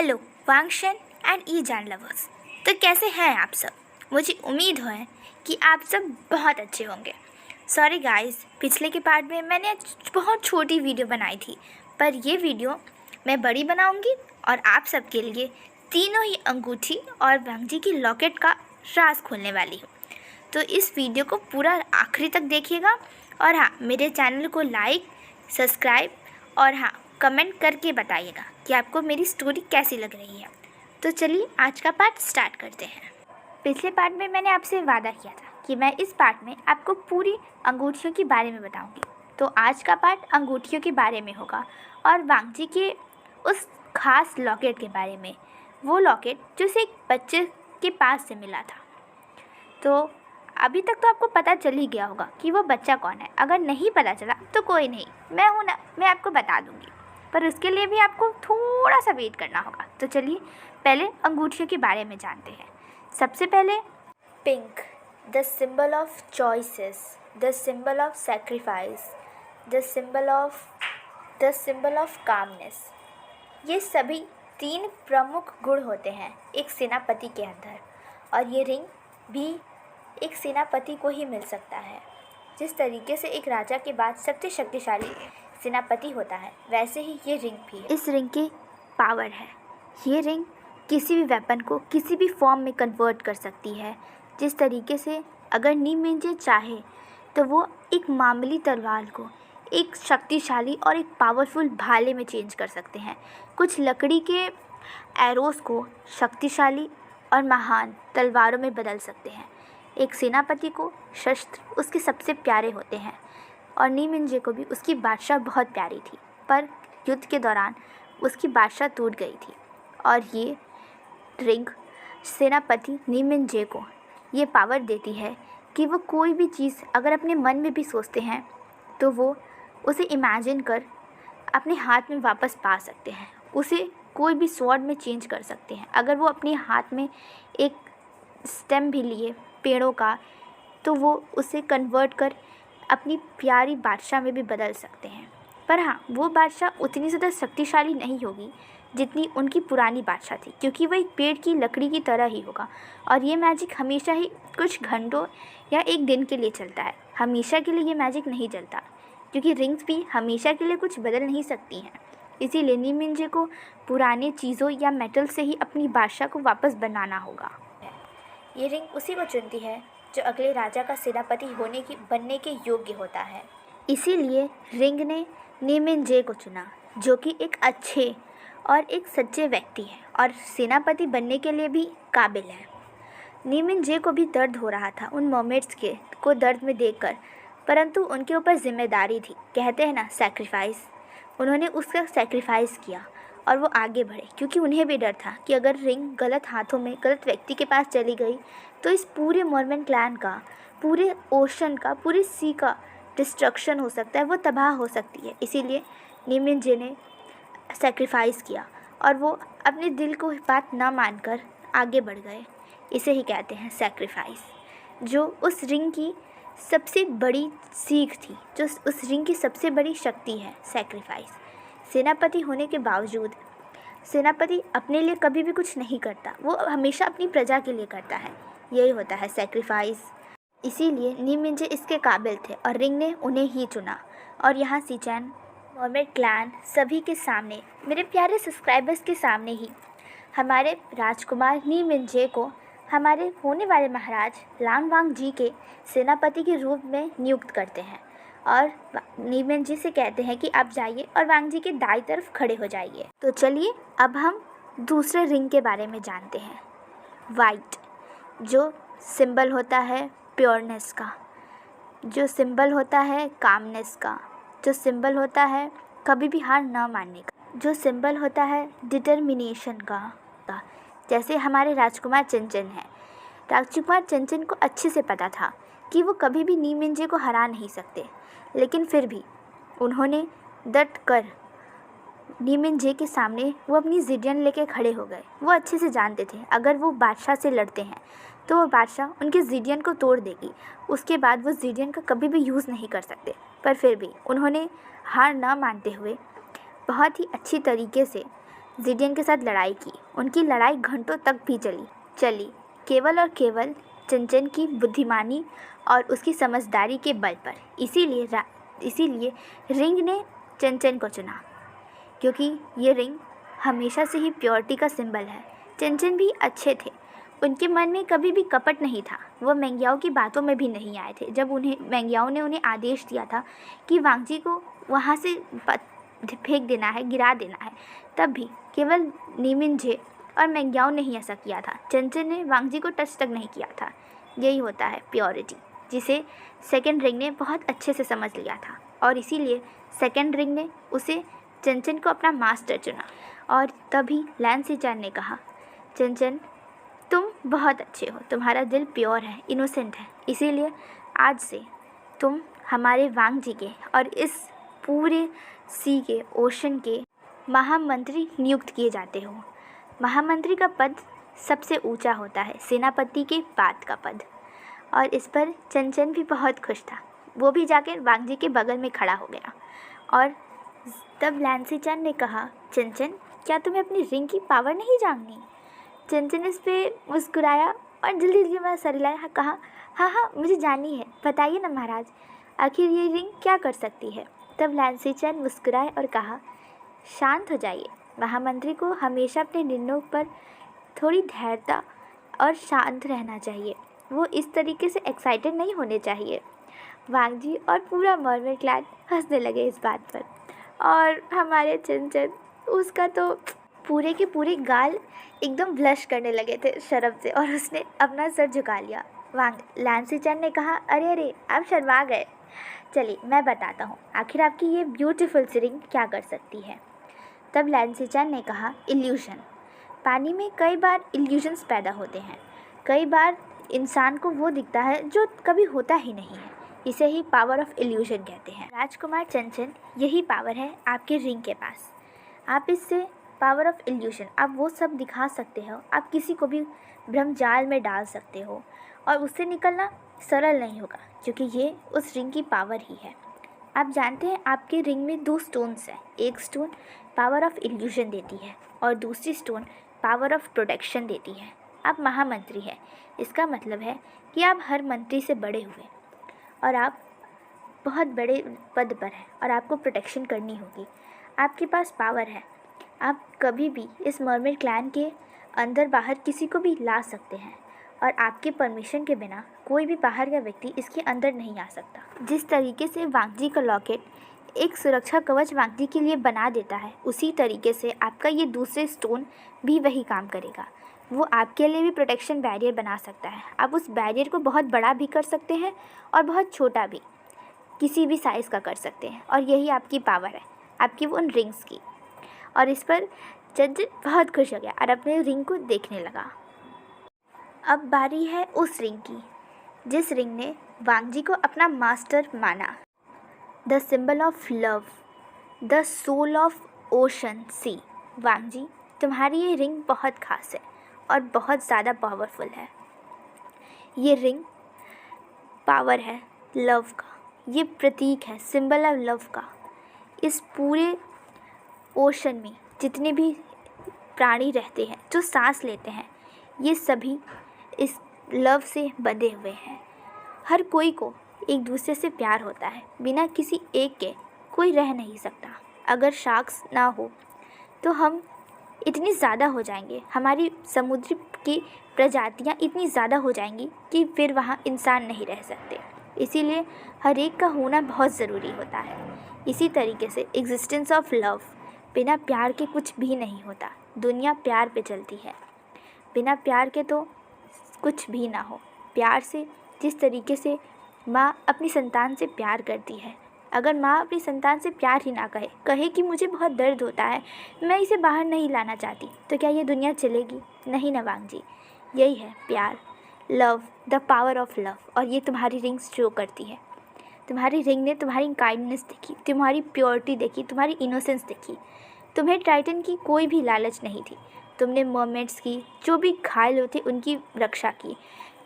Hello वांगशन and ई जान lovers. तो कैसे हैं आप सब? मुझे उम्मीद है कि आप सब बहुत अच्छे होंगे। सॉरी गाइस, पिछले के पार्ट में मैंने बहुत छोटी वीडियो बनाई थी, पर ये वीडियो मैं बड़ी बनाऊंगी और आप सब के लिए तीनों ही अंगूठी और वांगजी की लॉकेट का राज खोलने वाली हूँ। तो इस वीडियो को पूरा आखिरी तक देखिएगा और हाँ, मेरे चैनल को लाइक, सब्सक्राइब और हाँ, कमेंट करके बताइएगा कि आपको मेरी स्टोरी कैसी लग रही है। तो चलिए आज का पार्ट स्टार्ट करते हैं। पिछले पार्ट में मैंने आपसे वादा किया था कि मैं इस पार्ट में आपको पूरी अंगूठियों के बारे में बताऊंगी। तो आज का पार्ट अंगूठियों के बारे में होगा और वांगजी के उस खास लॉकेट के बारे में। वो लॉकेट जो उसे एक बच्चे के पास से मिला था। तो अभी तक तो आपको पता चल ही गया होगा कि वो बच्चा कौन है। अगर नहीं पता चला तो कोई नहीं, मैं हूँ ना, मैं आपको बता दूँगी, पर उसके लिए भी आपको थोड़ा सा वेट करना होगा। तो चलिए पहले अंगूठियों के बारे में जानते हैं। सबसे पहले pink, the symbol of choices, the symbol of sacrifice, the symbol of calmness. ये सभी 3 प्रमुख गुण होते हैं एक सेनापति के अंदर, और ये रिंग भी एक सेनापति को ही मिल सकता है। जिस तरीके से एक राजा के बाद सबसे शक्तिशाली सेनापति होता है, वैसे ही ये रिंग भी है। इस रिंग की पावर है, ये रिंग किसी भी वेपन को किसी भी फॉर्म में कन्वर्ट कर सकती है। जिस तरीके से अगर नी मिंजे चाहे तो वो एक मामूली तलवार को एक शक्तिशाली और एक पावरफुल भाले में चेंज कर सकते हैं। कुछ लकड़ी के एरोस को शक्तिशाली और महान तलवारों में बदल सकते हैं। एक सेनापति को शस्त्र उसके सबसे प्यारे होते हैं, और नी मिंजे को भी उसकी बादशाह बहुत प्यारी थी, पर युद्ध के दौरान उसकी बादशाह टूट गई थी। और ये रिंग सेनापति नी मिंजे को ये पावर देती है कि वो कोई भी चीज़ अगर अपने मन में भी सोचते हैं तो वो उसे इमेजिन कर अपने हाथ में वापस पा सकते हैं। उसे कोई भी स्वॉर्ड में चेंज कर सकते हैं। अगर वो अपने हाथ में एक स्टेम भी लिए पेड़ों का, तो वो उसे कन्वर्ट कर अपनी प्यारी बादशाह में भी बदल सकते हैं। पर हाँ, वो बादशाह उतनी ज़्यादा शक्तिशाली नहीं होगी जितनी उनकी पुरानी बादशाह थी, क्योंकि वो एक पेड़ की लकड़ी की तरह ही होगा। और ये मैजिक हमेशा ही कुछ घंटों या एक दिन के लिए चलता है, हमेशा के लिए ये मैजिक नहीं चलता, क्योंकि रिंग्स भी हमेशा के लिए कुछ बदल नहीं सकती हैं। इसीलिए नी मिंजे को पुराने चीज़ों या मेटल से ही अपनी बादशाह को वापस बनाना होगा। ये रिंग उसी को चुनती है जो अगले राजा का सेनापति बनने के योग्य होता है। इसीलिए रिंग ने नी मिंजे को चुना, जो कि एक अच्छे और एक सच्चे व्यक्ति है और सेनापति बनने के लिए भी काबिल है। नी मिंजे को भी दर्द हो रहा था उन मर्मेड्स को दर्द में देखकर, परंतु उनके ऊपर जिम्मेदारी थी, कहते हैं ना सैक्रिफाइस। उन्होंने उसका सैक्रिफाइस किया और वो आगे बढ़े, क्योंकि उन्हें भी डर था कि अगर रिंग गलत हाथों में गलत व्यक्ति के पास चली गई तो इस पूरे मॉर्मन क्लैन का, पूरे ओशन का, पूरे सी का डिस्ट्रक्शन हो सकता है, वो तबाह हो सकती है। इसीलिए नी मिंजे ने सैक्रिफाइस किया और वो अपने दिल को बात ना मानकर आगे बढ़ गए। इसे ही कहते हैं सैक्रिफाइस, जो उस रिंग की सबसे बड़ी सीख थी, जो उस रिंग की सबसे बड़ी शक्ति है, सैक्रिफाइस। सेनापति होने के बावजूद सेनापति अपने लिए कभी भी कुछ नहीं करता, वो हमेशा अपनी प्रजा के लिए करता है। यही होता है सैक्रिफाइस। इसीलिए नी मिंजे इसके काबिल थे और रिंग ने उन्हें ही चुना। और यहाँ सीचैन, मॉर्मेड क्लैन सभी के सामने, मेरे प्यारे सब्सक्राइबर्स के सामने ही हमारे राजकुमार नी मिंजे को हमारे होने वाले महाराज लान वांगजी के सेनापति के रूप में नियुक्त करते हैं और नी मिंजे से कहते हैं कि आप जाइए और वांगजी के दाईं तरफ खड़े हो जाइए। तो चलिए अब हम दूसरे रिंग के बारे में जानते हैं। वाइट, जो सिंबल होता है प्योरनेस का, जो सिंबल होता है कामनेस का, जो सिंबल होता है कभी भी हार ना मानने का, जो सिंबल होता है डिटर्मिनेशन का। जैसे हमारे राजकुमार चंचन हैं। राजकुमार चंचन को अच्छे से पता था कि वो कभी भी नी मिंजे को हरा नहीं सकते, लेकिन फिर भी उन्होंने डट कर नी मिंजे के सामने वो अपनी जिडियन लेके खड़े हो गए। वो अच्छे से जानते थे अगर वो बादशाह से लड़ते हैं तो वो बादशाह उनके जिडियन को तोड़ देगी, उसके बाद वो जिडियन का कभी भी यूज़ नहीं कर सकते। पर फिर भी उन्होंने हार ना मानते हुए बहुत ही अच्छी तरीके से जिडियन के साथ लड़ाई की। उनकी लड़ाई घंटों तक भी चली केवल और केवल चंचन की बुद्धिमानी और उसकी समझदारी के बल पर। इसीलिए रिंग ने चंचन को चुना, क्योंकि ये रिंग हमेशा से ही प्योरिटी का सिंबल है। चंचन भी अच्छे थे, उनके मन में कभी भी कपट नहीं था। वह मेंग्याओ की बातों में भी नहीं आए थे। जब मेंग्याओ ने उन्हें आदेश दिया था कि वांगजी को वहाँ से फेंक देना है, गिरा देना है, तब भी केवल नीमिनझे और मेंग्याओ ने ही ऐसा किया था। चंचन ने वांगजी को टच तक नहीं किया था। यही होता है प्योरिटी, जिसे सेकंड रिंग ने बहुत अच्छे से समझ लिया था, और इसीलिए सेकंड रिंग ने उसे चंचन को अपना मास्टर चुना। और तभी लैन सिचान ने कहा, चंचन तुम बहुत अच्छे हो, तुम्हारा दिल प्योर है, इनोसेंट है, इसीलिए आज से तुम हमारे वांगजी के और इस पूरे सी के, ओशन के महामंत्री नियुक्त किए जाते हो। महामंत्री का पद सबसे ऊंचा होता है, सेनापति के बाद का पद। और इस पर चंचन भी बहुत खुश था। वो भी जाकर वांगजी के बगल में खड़ा हो गया। और तब लैन सिचान ने कहा, चंचन क्या तुम्हें अपनी रिंग की पावर नहीं जाननी? चंचन इस पर मुस्कुराया और जल्दी जल्दी में सर हिलाया, कहा, हाँ मुझे जाननी है, बताइए ना महाराज, आखिर ये रिंग क्या कर सकती है? तब लैन सिचान मुस्कुराए और कहा, शांत हो जाइए, महामंत्री को हमेशा अपने निर्णयों पर थोड़ी धैर्यता और शांत रहना चाहिए। वो इस तरीके से एक्साइटेड नहीं होने चाहिए। वांगजी और पूरा मर्मेड क्लैन हंसने लगे इस बात पर, और हमारे चंचन, उसका तो पूरे के पूरे गाल एकदम ब्लश करने लगे थे शर्म से, और उसने अपना सर झुका लिया। लैन सिचान ने कहा, अरे आप शर्मा गए, चलिए मैं बताता हूँ आखिर आपकी ये ब्यूटीफुल सी रिंग क्या कर सकती है। तब लैन सिचान ने कहा, इल्यूशन। पानी में कई बार इल्यूशंस पैदा होते हैं, कई बार इंसान को वो दिखता है जो कभी होता ही नहीं है, इसे ही पावर ऑफ इल्यूशन कहते हैं। राजकुमार चंचन, यही पावर है आपके रिंग के पास। आप इससे पावर ऑफ इल्यूशन, आप वो सब दिखा सकते हो, आप किसी को भी भ्रमजाल में डाल सकते हो, और उससे निकलना सरल नहीं होगा, क्योंकि ये उस रिंग की पावर ही है। आप जानते हैं आपके रिंग में 2 स्टोन्स हैं। एक स्टोन पावर ऑफ इल्यूशन देती है और दूसरी स्टोन पावर ऑफ प्रोटेक्शन देती है। आप महामंत्री हैं, इसका मतलब है कि आप हर मंत्री से बड़े हुए, और आप बहुत बड़े पद पर हैं, और आपको प्रोटेक्शन करनी होगी। आपके पास पावर है, आप कभी भी इस मर्मेड क्लैन के अंदर बाहर किसी को भी ला सकते हैं, और आपके परमिशन के बिना कोई भी बाहर का व्यक्ति इसके अंदर नहीं आ सकता। जिस तरीके से वांगजी का लॉकेट एक सुरक्षा कवच वांगजी के लिए बना देता है, उसी तरीके से आपका ये दूसरे स्टोन भी वही काम करेगा। वो आपके लिए भी प्रोटेक्शन बैरियर बना सकता है। आप उस बैरियर को बहुत बड़ा भी कर सकते हैं और बहुत छोटा भी, किसी भी साइज़ का कर सकते हैं, और यही आपकी पावर है, आपकी वो उन रिंग्स की। और इस पर चंचन बहुत खुश हो गया और अपने रिंग को देखने लगा। अब बारी है उस रिंग की जिस रिंग ने वांगजी को अपना मास्टर माना। The symbol of love, the soul of ocean sea. Wangji, तुम्हारी ये रिंग बहुत खास है और बहुत ज़्यादा पावरफुल है। ये रिंग पावर है लव का, ये प्रतीक है, सिंबल ऑफ लव का। इस पूरे ओशन में जितने भी प्राणी रहते हैं, जो सांस लेते हैं, ये सभी इस लव से बंधे हुए हैं। हर कोई को एक दूसरे से प्यार होता है, बिना किसी एक के कोई रह नहीं सकता। अगर शार्क्स ना हो तो हम इतनी ज़्यादा हो जाएंगे, हमारी समुद्र की प्रजातियाँ इतनी ज़्यादा हो जाएंगी कि फिर वहाँ इंसान नहीं रह सकते। इसीलिए हर एक का होना बहुत ज़रूरी होता है। इसी तरीके से एग्जिस्टेंस ऑफ लव, बिना प्यार के कुछ भी नहीं होता। दुनिया प्यार पे चलती है, बिना प्यार के तो कुछ भी ना हो। प्यार से, जिस तरीके से माँ अपनी संतान से प्यार करती है, अगर माँ अपनी संतान से प्यार ही ना कहे कि मुझे बहुत दर्द होता है, मैं इसे बाहर नहीं लाना चाहती, तो क्या ये दुनिया चलेगी? नहीं ना वांगजी। यही है प्यार, love, the power of love. और ये तुम्हारी रिंग्स शो करती है। तुम्हारी रिंग ने तुम्हारी काइंडनेस देखी, तुम्हारी प्योरिटी देखी, तुम्हारी इनोसेंस देखी। तुम्हें टाइटन की कोई भी लालच नहीं थी। तुमने मर्मेड्स की, जो भी घायल होते उनकी रक्षा की।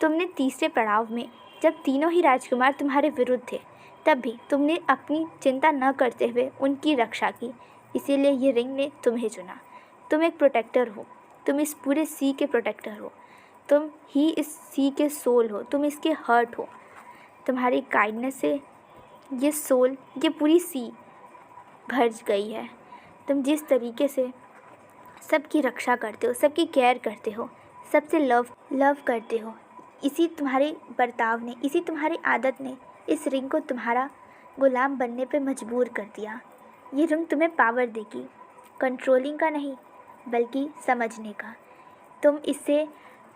तुमने तीसरे पड़ाव में, जब तीनों ही राजकुमार तुम्हारे विरुद्ध थे, तब भी तुमने अपनी चिंता न करते हुए उनकी रक्षा की। इसीलिए ये रिंग ने तुम्हें चुना। तुम एक प्रोटेक्टर हो, तुम इस पूरे सी के प्रोटेक्टर हो, तुम ही इस सी के सोल हो, तुम इसके हर्ट हो। तुम्हारी काइंडनेस से ये सोल, ये पूरी सी भर गई है। तुम जिस तरीके से सबकी रक्षा करते हो, सबकी केयर करते हो, सबसे लव करते हो, इसी तुम्हारे बर्ताव ने, इसी तुम्हारी आदत ने इस रिंग को तुम्हारा गुलाम बनने पे मजबूर कर दिया। ये रिंग तुम्हें पावर देगी, कंट्रोलिंग का नहीं बल्कि समझने का। तुम इससे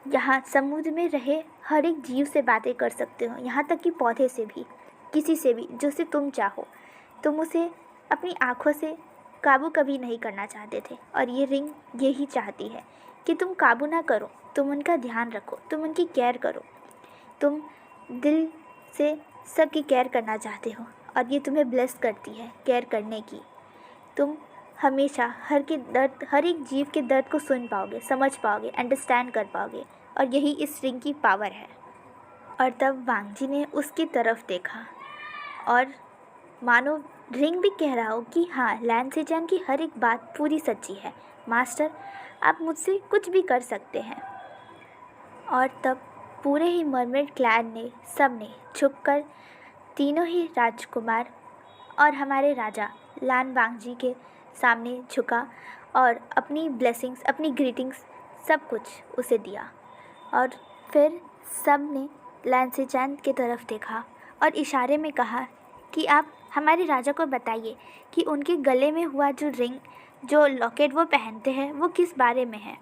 यहाँ समुद्र में रहे हर एक जीव से बातें कर सकते हो, यहाँ तक कि पौधे से भी, किसी से भी जो से तुम चाहो। तुम उसे अपनी आँखों से काबू कभी नहीं करना चाहते थे, और ये रिंग यही चाहती है कि तुम काबू ना करो, तुम उनका ध्यान रखो, तुम उनकी केयर करो। तुम दिल से सबकी केयर करना चाहते हो, और ये तुम्हें ब्लेस करती है केयर करने की। तुम हमेशा हर एक जीव के दर्द को सुन पाओगे, समझ पाओगे, अंडरस्टैंड कर पाओगे, और यही इस रिंग की पावर है। और तब वांग जी ने उसकी तरफ देखा, और मानो रिंग भी कह रहा हो कि हाँ, लैन सिचेन की हर एक बात पूरी सच्ची है। मास्टर, आप मुझसे कुछ भी कर सकते हैं। और तब पूरे ही मरमेड क्लैन ने, सब ने छुपकर तीनों ही राजकुमार और हमारे राजा लान वांग जी के सामने झुका और अपनी ब्लेसिंग्स, अपनी ग्रीटिंग्स सब कुछ उसे दिया। और फिर सब ने लैन सिचेन की तरफ देखा और इशारे में कहा कि आप हमारे राजा को बताइए कि उनके गले में हुआ जो रिंग, जो लॉकेट वो पहनते हैं, वो किस बारे में है।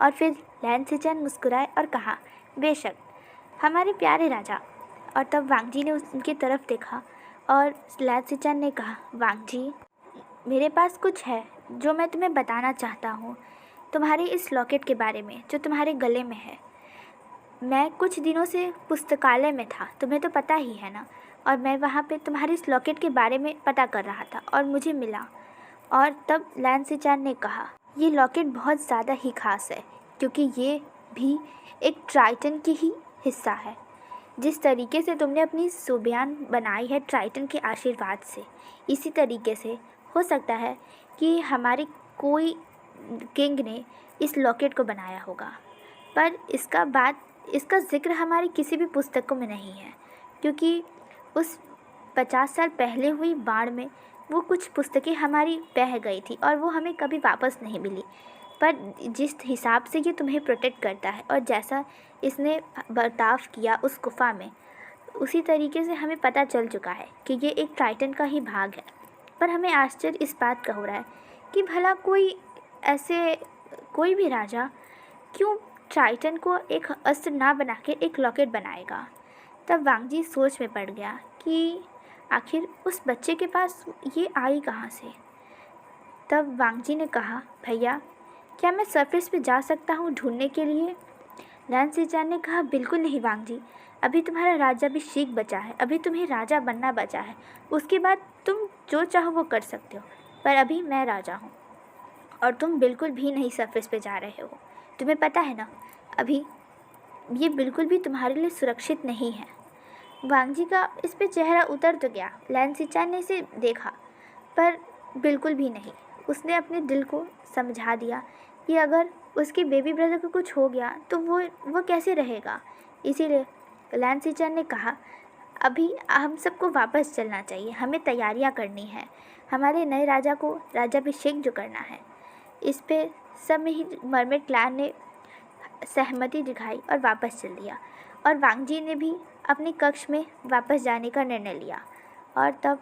और फिर लैन सिचेन मुस्कुराए और कहा, बेशक हमारे प्यारे राजा। और तब वांग जी ने उनकी तरफ देखा और लैन सिचेन ने कहा, वांग जी, मेरे पास कुछ है जो मैं तुम्हें बताना चाहता हूँ, तुम्हारे इस लॉकेट के बारे में जो तुम्हारे गले में है। मैं कुछ दिनों से पुस्तकालय में था, तुम्हें तो पता ही है ना, और मैं वहाँ पे तुम्हारे इस लॉकेट के बारे में पता कर रहा था और मुझे मिला। और तब लैन सिचेन ने कहा, ये लॉकेट बहुत ज़्यादा ही ख़ास है, क्योंकि ये भी एक ट्राइटन की ही हिस्सा है। जिस तरीके से तुमने अपनी सुबयान बनाई है ट्राइटन के आशीर्वाद से, इसी तरीके से हो सकता है कि हमारे कोई किंग ने इस लॉकेट को बनाया होगा, पर इसका जिक्र हमारी किसी भी पुस्तकों में नहीं है, क्योंकि उस 50 साल पहले हुई बाढ़ में वो कुछ पुस्तकें हमारी बह गई थी और वो हमें कभी वापस नहीं मिली। पर जिस हिसाब से ये तुम्हें प्रोटेक्ट करता है और जैसा इसने बर्ताव किया उस गुफा में, उसी तरीके से हमें पता चल चुका है कि ये एक ट्राइटन का ही भाग है। पर हमें आश्चर्य इस बात का हो रहा है कि भला कोई भी राजा क्यों ट्राइटन को एक अस्त्र ना बना के एक लॉकेट बनाएगा। तब वांग जी सोच में पड़ गया कि आखिर उस बच्चे के पास ये आई कहाँ से। तब वांग जी ने कहा, भैया क्या मैं सरफेस पे जा सकता हूँ ढूंढने के लिए। लैन सिचेन ने कहा, बिल्कुल नहीं वांग जी, अभी तुम्हारा राज्याभिषेक बचा है, अभी तुम्हें राजा बनना बचा है, उसके बाद तुम जो चाहो वो कर सकते हो, पर अभी मैं राजा हूँ और तुम बिल्कुल भी नहीं सरफेस पे जा रहे हो। तुम्हें पता है ना, अभी ये बिल्कुल भी तुम्हारे लिए सुरक्षित नहीं है। वांग जी का इस पे चेहरा उतर तो गया। लैन सिचेन ने इसे देखा, पर बिल्कुल भी नहीं। उसने अपने दिल को समझा दिया कि अगर उसके बेबी ब्रदर को कुछ हो गया तो वो कैसे रहेगा। इसीलिए लैन सिचेन ने कहा, अभी हम सबको वापस चलना चाहिए, हमें तैयारियां करनी है, हमारे नए राजा को राज्याभिषेक जो करना है। इस पे सब में ही मरमेड क्लैन ने सहमति दिखाई और वापस चल दिया, और वांग जी ने भी अपने कक्ष में वापस जाने का निर्णय लिया। और तब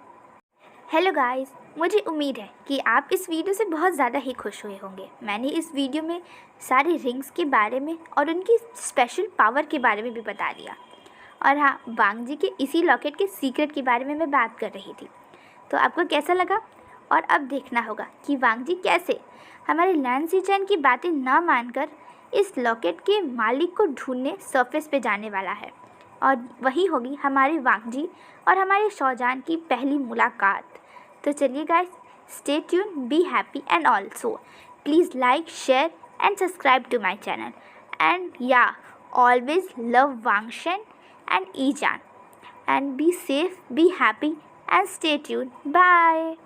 हेलो गाइस, मुझे उम्मीद है कि आप इस वीडियो से बहुत ज़्यादा ही खुश हुए होंगे। मैंने इस वीडियो में सारे रिंग्स के बारे में और उनकी स्पेशल पावर के बारे में भी बता दिया, और हाँ, वांग जी के इसी लॉकेट के सीक्रेट के बारे में मैं बात कर रही थी। तो आपको कैसा लगा? और अब देखना होगा कि वांग जी कैसे हमारे लैन सिचेन की बातें ना मानकर इस लॉकेट के मालिक को ढूंढने सरफेस पे जाने वाला है, और वही होगी हमारे वांग जी और हमारे शौजान की पहली मुलाकात। तो चलिए guys, stay tuned, be happy and also please like, share and subscribe to my channel, and या always love Wangxian and Yizhan, and be safe, be happy and stay tuned. Bye.